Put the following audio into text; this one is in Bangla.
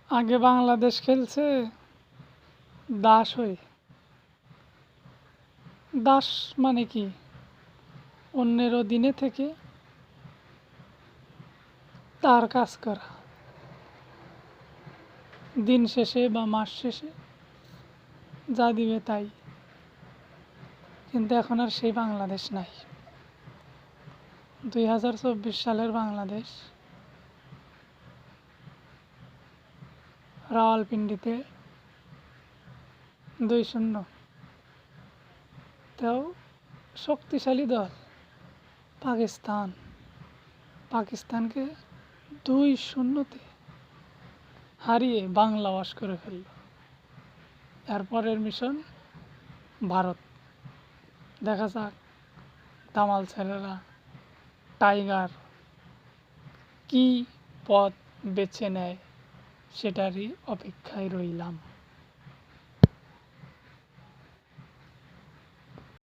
আগে বাংলাদেশ খেলছে দাস হয়ে। দাস মানে কি? অন্যের অধীনে থেকে তার কাজ করা, দিন শেষে বা মাস শেষে যা দিবে তাই। কিন্তু এখন আর সেই বাংলাদেশ নাই। 2024 সালের বাংলাদেশ রাওয়ালপিন্ডিতে 2-0। তাও শক্তিশালী দল পাকিস্তানকে 2-0 হারিয়ে বাংলা ওয়াশ করে ফেলল। এরপরের মিশন ভারত। দেখা যাক দামাল ছেলেরা, টাইগার কি পথ বেছে নেয়, সেটারই অপেক্ষায় রইলাম।